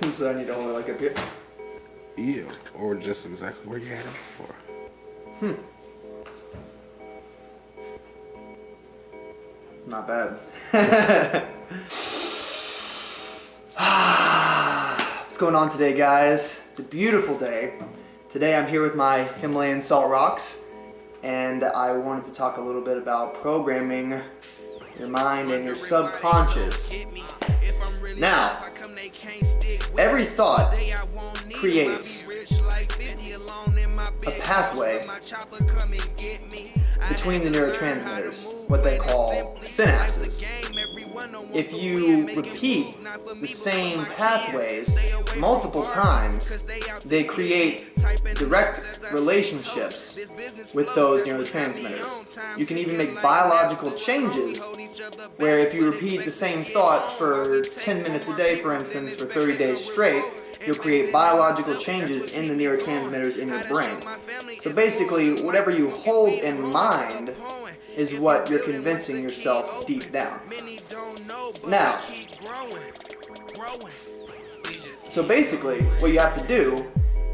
So I need to hold it like up here. Yeah, or just exactly where you had it before. Not bad. What's going on today, guys? It's a beautiful day. Today I'm here with my Himalayan salt rocks, and I wanted to talk a little bit about programming your mind and your subconscious. Now, every thought creates a pathway between the neurotransmitters, what they call synapses. If you repeat the same pathways multiple times, they create direct relationships with those neurotransmitters. You can even make biological changes where if you repeat the same thought for 10 minutes a day, for instance, for 30 days straight, you'll create biological changes in the neurotransmitters in your brain. So basically, whatever you hold in mind is what you're convincing yourself deep down. Now, so basically, what you have to do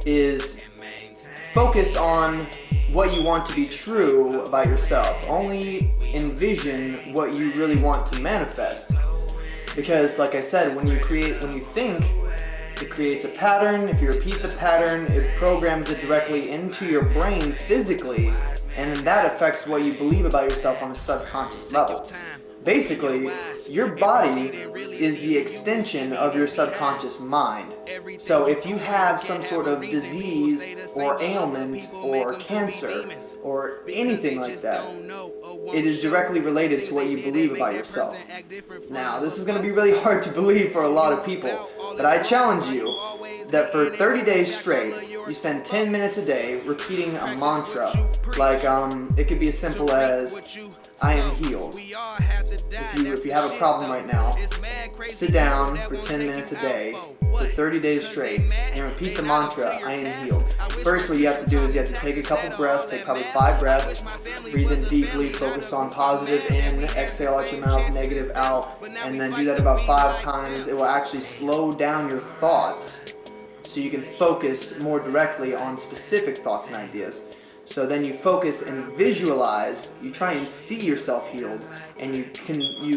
is focus on what you want to be true about yourself. Only envision what you really want to manifest. Because, like I said, when you think, it creates a pattern. If you repeat the pattern, it programs it directly into your brain physically, and then that affects what you believe about yourself on a subconscious level. Basically, your body is the extension of your subconscious mind. So if you have some sort of disease or ailment or cancer or anything like that, it is directly related to what you believe about yourself. Now, this is going to be really hard to believe for a lot of people, but I challenge you that for 30 days straight, you spend 10 minutes a day repeating a mantra. Like, it could be as simple as, I am healed. If you have a problem right now, sit down for 10 minutes a day for 30 days straight and repeat the mantra, I am healed. First, what you have to do is you have to take a couple breaths, take probably 5 breaths, breathe in deeply, focus on positive in, exhale out your mouth, negative out, and then do that about 5 times. It will actually slow down your thoughts so you can focus more directly on specific thoughts and ideas. So then you focus and visualize, you try and see yourself healed, and you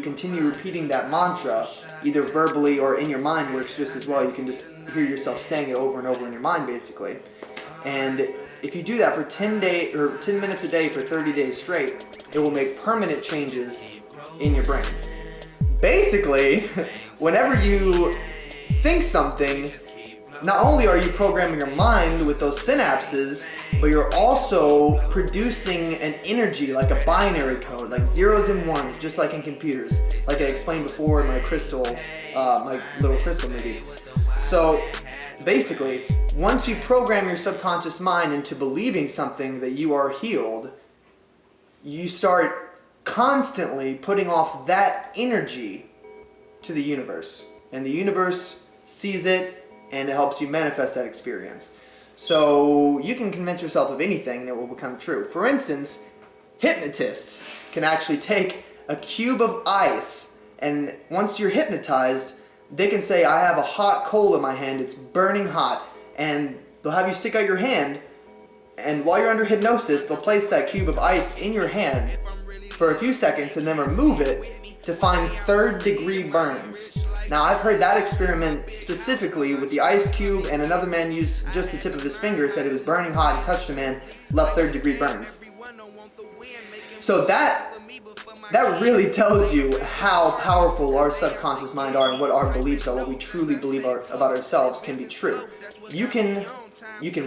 continue repeating that mantra, either verbally or in your mind works just as well. You can just hear yourself saying it over and over in your mind, basically. And if you do that for 10 minutes a day for 30 days straight, it will make permanent changes in your brain. Basically, whenever you think something, not only are you programming your mind with those synapses, but you're also producing an energy, like a binary code, like zeros and ones, just like in computers, like I explained before in my little crystal movie. So basically, once you program your subconscious mind into believing something that you are healed, you start constantly putting off that energy to the universe, and the universe sees it, and it helps you manifest that experience. So you can convince yourself of anything and it will become true. For instance, hypnotists can actually take a cube of ice, and once you're hypnotized, they can say, I have a hot coal in my hand, it's burning hot, and they'll have you stick out your hand, and while you're under hypnosis, they'll place that cube of ice in your hand for a few seconds and then remove it to find 3rd-degree burns. Now, I've heard that experiment specifically with the ice cube, and another man used just the tip of his finger, said it was burning hot, and touched a man, left 3rd-degree burns. So that really tells you how powerful our subconscious mind are and what our beliefs are, what we truly believe about ourselves can be true. You can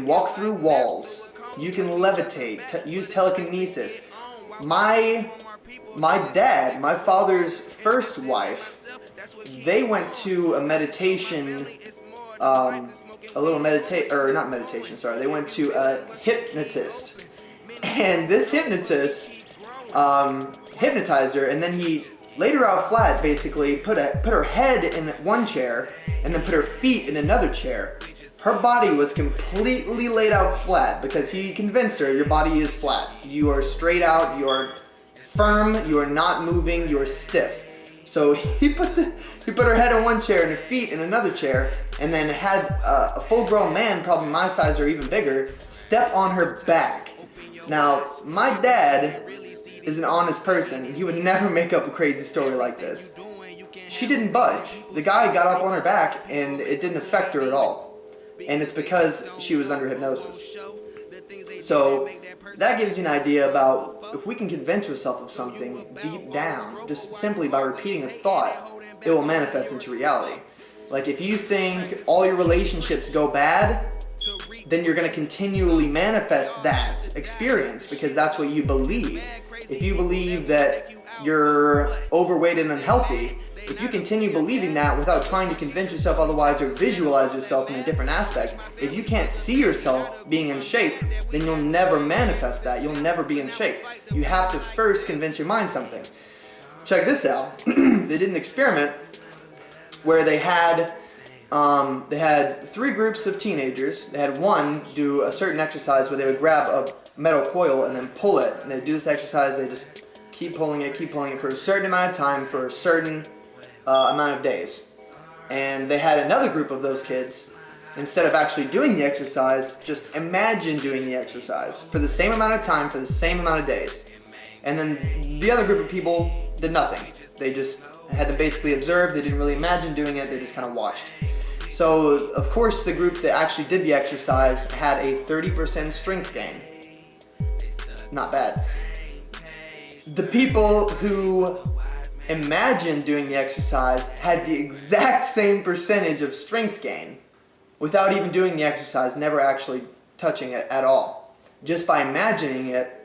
walk through walls, you can levitate, use telekinesis. My dad, my father's first wife, they went to a meditation, they went to a hypnotist, and this hypnotist hypnotized her, and then he laid her out flat, basically put her head in one chair and then put her feet in another chair. Her body was completely laid out flat because he convinced her, your body is flat, you are straight out, you are firm, you are not moving, you are stiff. So he put her head in one chair and her feet in another chair, and then had a full-grown man, probably my size or even bigger, step on her back. Now, my dad is an honest person. He would never make up a crazy story like this. She didn't budge. The guy got up on her back, and it didn't affect her at all. And it's because she was under hypnosis. So that gives you an idea about if we can convince yourself of something deep down, just simply by repeating a thought, it will manifest into reality. Like if you think all your relationships go bad, then you're going to continually manifest that experience because that's what you believe. If you believe that you're overweight and unhealthy, if you continue believing that without trying to convince yourself otherwise or visualize yourself in a different aspect, if you can't see yourself being in shape, then you'll never manifest that. You'll never be in shape. You have to first convince your mind something. Check this out. They did an experiment where they had 3 groups of teenagers. They had one do a certain exercise where they would grab a metal coil and then pull it. And they do this exercise, they just keep pulling it for a certain amount of time, for a certain amount of days. And they had another group of those kids, instead of actually doing the exercise, just imagine doing the exercise for the same amount of time, for the same amount of days. And then the other group of people did nothing. They just had to basically observe. They didn't really imagine doing it. They just kind of watched. So, of course, the group that actually did the exercise had a 30% strength gain. Not bad. The people who imagined doing the exercise had the exact same percentage of strength gain without even doing the exercise, never actually touching it at all. Just by imagining it,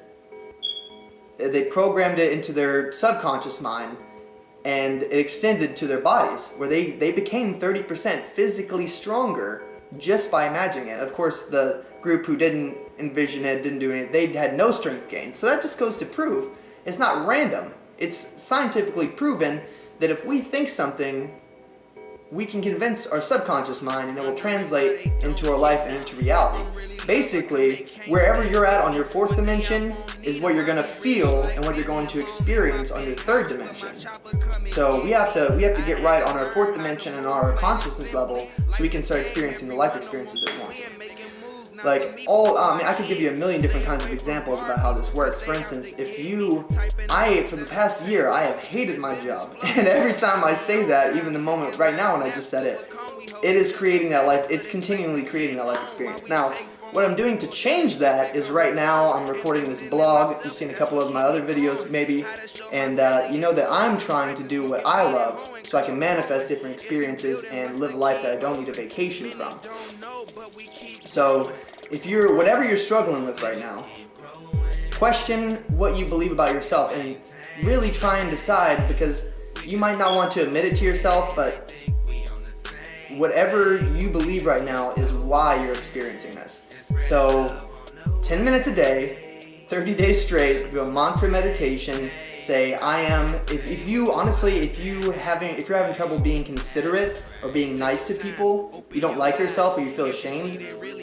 they programmed it into their subconscious mind, and it extended to their bodies, where they became 30% physically stronger just by imagining it. Of course, the group who didn't envision it, didn't do anything, they had no strength gain. So that just goes to prove it's not random. It's scientifically proven that if we think something, we can convince our subconscious mind and it will translate into our life and into reality. Basically, wherever you're at on your 4th dimension is what you're going to feel and what you're going to experience on your 3rd dimension. So we have to get right on our 4th dimension and our consciousness level so we can start experiencing the life experiences that we want to. Like I could give you a million different kinds of examples about how this works. For instance, for the past year, I have hated my job. And every time I say that, even the moment right now when I just said it, it is creating that life, it's continually creating that life experience. Now, what I'm doing to change that is right now I'm recording this blog. You've seen a couple of my other videos maybe, and you know that I'm trying to do what I love so I can manifest different experiences and live a life that I don't need a vacation from. So, whatever you're struggling with right now, question what you believe about yourself and really try and decide, because you might not want to admit it to yourself, but whatever you believe right now is why you're experiencing this. So 10 minutes a day, 30 days straight, do a mantra meditation, say I am, if you're having trouble being considerate or being nice to people, you don't like yourself or you feel ashamed,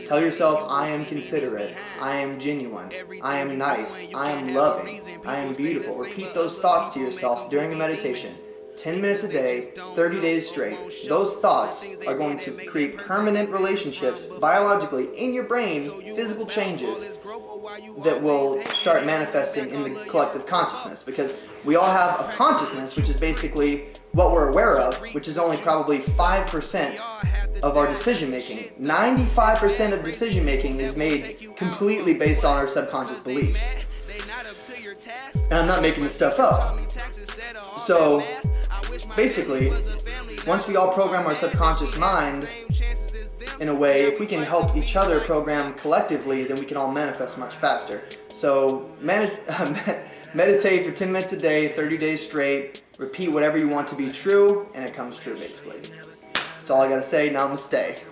tell yourself I am considerate, I am genuine, I am nice, I am loving, I am beautiful. Repeat those thoughts to yourself during the meditation. 10 minutes a day, 30 days straight. Those thoughts are going to create permanent relationships biologically in your brain, physical changes that will start manifesting in the collective consciousness, because we all have a consciousness, which is basically what we're aware of, which is only probably 5% of our decision making. 95% of decision making is made completely based on our subconscious beliefs. And I'm not making this stuff up. So basically, once we all program our subconscious mind in a way, if we can help each other program collectively, then we can all manifest much faster. So meditate for 10 minutes a day, 30 days straight, repeat whatever you want to be true, and it comes true basically. That's all I gotta say. Namaste.